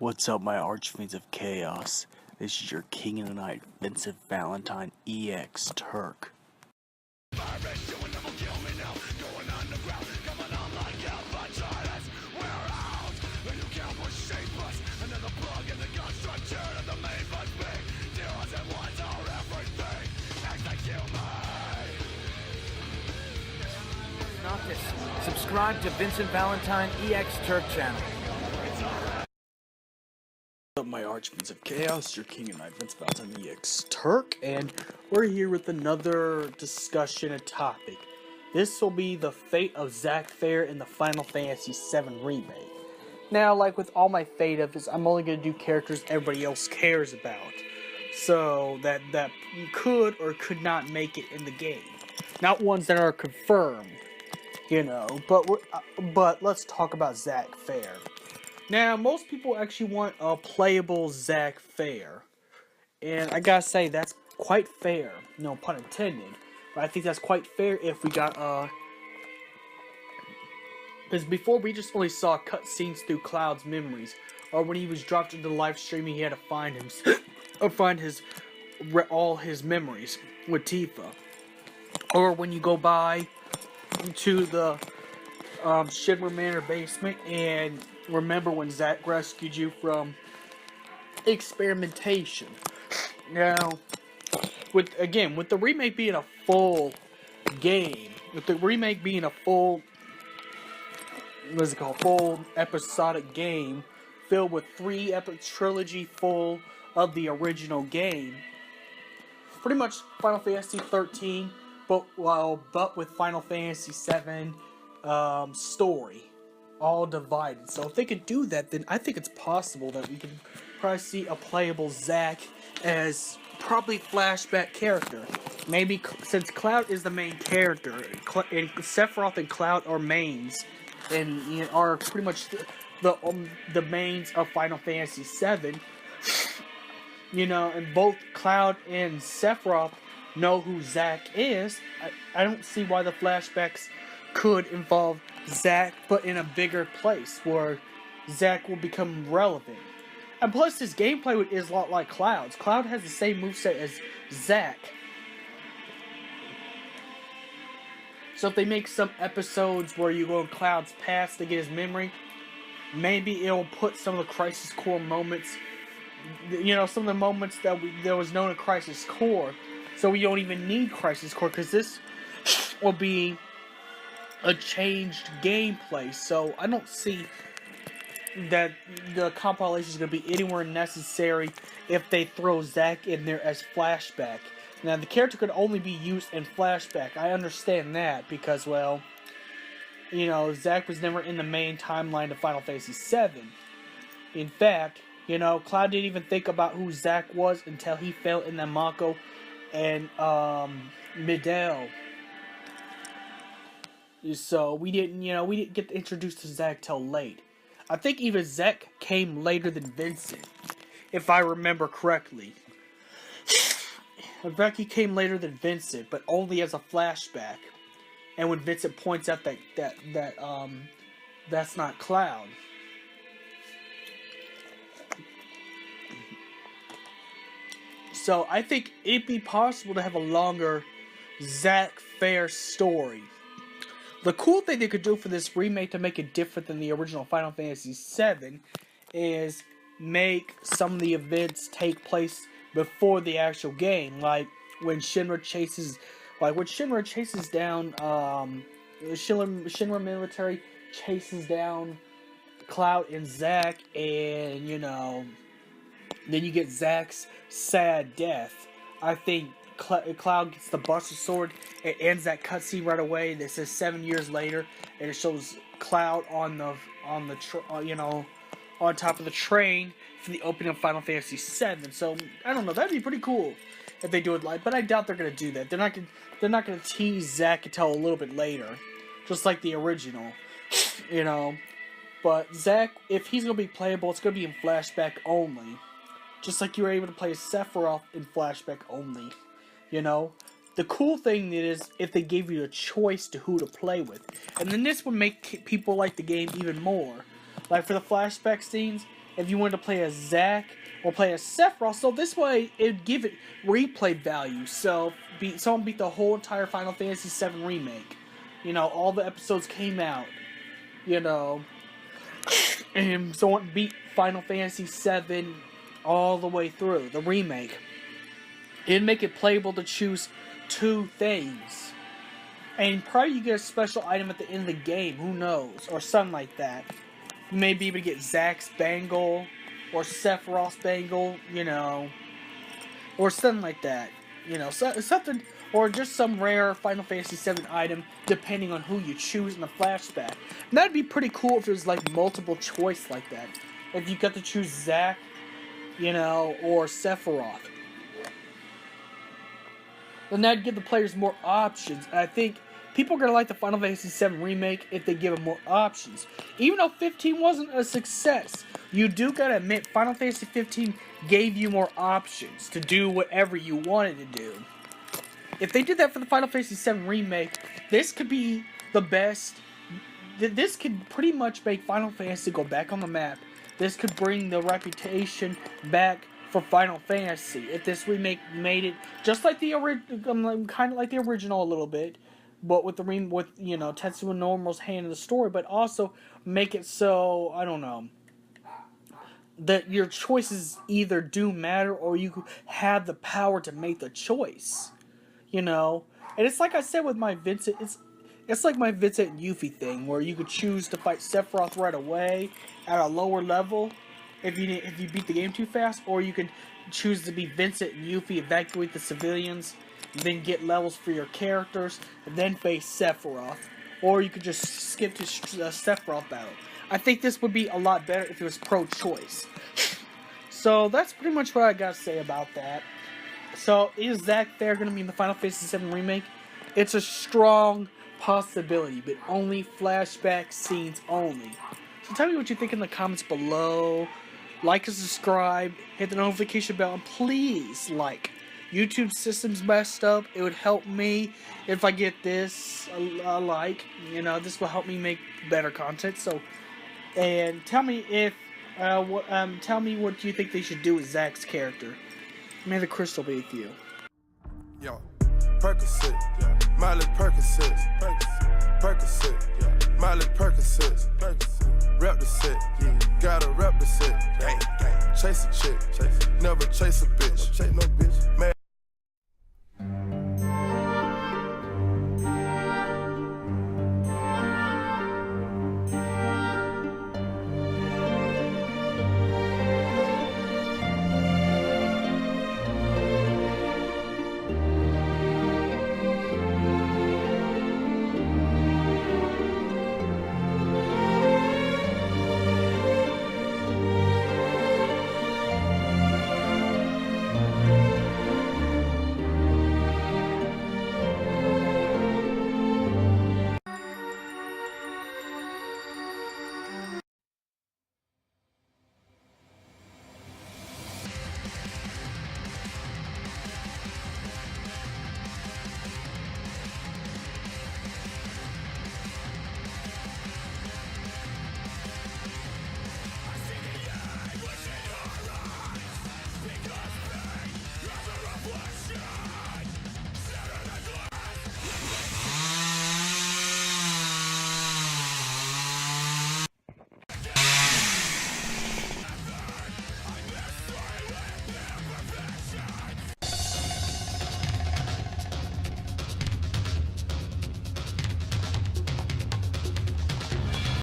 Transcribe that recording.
What's up, my archfiends of chaos? This is your king of the night, Vincent Valentine EX Turk. Subscribe to Vincent Valentine EX Turk channel. What's up, my archfiends of chaos? Your king of the night, Vincent Valentine EX Turk, and we're here with another discussion, a topic. This will be the fate of Zack Fair in the Final Fantasy VII Remake. Now, like with all my fate of this, I'm only going to do characters everybody else cares about, so that could or could not make it in the game, not ones that are confirmed. You know, but let's talk about Zack Fair. Now, most people actually want a playable Zack Fair, and I gotta say that's quite fair. No pun intended, but I think that's quite fair if we got because before we just only saw cutscenes through Cloud's memories, or when he was dropped into live streaming, he had to find him or find all his memories with Tifa, or when you go by to the Shinra Manor basement and remember when Zack rescued you from experimentation. Now, with the remake being a full game, full episodic game filled with 3 trilogy full of the original game, pretty much Final Fantasy 13. But with Final Fantasy VII story all divided. So if they could do that, then I think it's possible that we can probably see a playable Zack as probably flashback character. Maybe since Cloud is the main character, and Sephiroth and Cloud are mains, and are pretty much the mains of Final Fantasy VII. And both Cloud and Sephiroth know who Zack is. I don't see why the flashbacks could involve Zack, but in a bigger place where Zack will become relevant. And plus, his gameplay is a lot like Cloud's. Cloud has the same moveset as Zack. So if they make some episodes where you go in Cloud's past to get his memory, maybe it'll put some of the Crisis Core moments, some of the moments that was known in Crisis Core. So we don't even need Crisis Core, because this will be a changed gameplay. So I don't see that the compilation is going to be anywhere necessary if they throw Zack in there as flashback. Now, the character could only be used in flashback. I understand that, because, well, Zack was never in the main timeline of Final Fantasy VII. In fact, Cloud didn't even think about who Zack was until he fell in the Mako and Midel. So we didn't get introduced to Zack till late. I think even Zack came later than Vincent, if I remember correctly. In fact, he came later than Vincent, but only as a flashback. And when Vincent points out that's not Cloud. So I think it'd be possible to have a longer Zack Fair story. The cool thing they could do for this remake to make it different than the original Final Fantasy VII is make some of the events take place before the actual game, like when Shinra chases down Shinra military chases down Cloud and Zack, and then you get Zack's sad death. I think Cloud gets the Buster Sword. It ends that cutscene right away. That says 7 years later, and it shows Cloud on top of the train for the opening of Final Fantasy VII. So I don't know. That'd be pretty cool if they do it live. But I doubt they're gonna do that. They're not gonna tease Zack until a little bit later, just like the original. But Zack, if he's gonna be playable, it's gonna be in flashback only. Just like you were able to play as Sephiroth in flashback only. The cool thing is if they gave you a choice to who to play with. And then this would make people like the game even more. Like for the flashback scenes, if you wanted to play as Zack or play as Sephiroth. So this way, it'd give it replay value. So someone beat the whole entire Final Fantasy VII Remake. You know, all the episodes came out. You know, and someone beat Final Fantasy VII all the way through, the remake. It'd make it playable to choose 2 things. And probably you get a special item at the end of the game, who knows, or something like that. You may be able to get Zack's bangle, or Sephiroth's bangle, you know, or something like that. You know, something, or just some rare Final Fantasy VII item, depending on who you choose in the flashback. And that'd be pretty cool if it was like multiple choice like that. If you got to choose Zack, you know, or Sephiroth. Then that'd give the players more options. And I think people are going to like the Final Fantasy VII Remake if they give them more options. Even though 15 wasn't a success, you do got to admit Final Fantasy 15 gave you more options to do whatever you wanted to do. If they did that for the Final Fantasy VII Remake, this could be the best. This could pretty much make Final Fantasy go back on the map. This could bring the reputation back for Final Fantasy. If this remake made it just like the original, kind of like the original a little bit, but with you know, Tetsuya Nomura's hand in the story, but also make it so, I don't know, that your choices either do matter or you have the power to make the choice. You know, and it's like I said with my Vincent, it's like my Vincent and Yuffie thing, where you could choose to fight Sephiroth right away at a lower level if you beat the game too fast, or you could choose to be Vincent and Yuffie, evacuate the civilians, then get levels for your characters, and then face Sephiroth, or you could just skip to Sephiroth battle. I think this would be a lot better if it was pro-choice. So that's pretty much what I gotta say about that. So, is Zack there going to be in the Final Fantasy VII Remake? It's a strong possibility, but only flashback scenes only. So tell me what you think in the comments below. Like and subscribe, hit the notification bell, and please like. YouTube system's messed up. It would help me if I get this a like. You know, this will help me make better content. So, and tell me if tell me what you think they should do with Zack's character. May the crystal be with you. Yo, Percocet, yeah. Miley Percocet, Percocet, yeah. Miley Percocet, rep the set, yeah. Gotta rep the set, yeah. Chase a chick, never chase a bitch, chase no bitch. Man.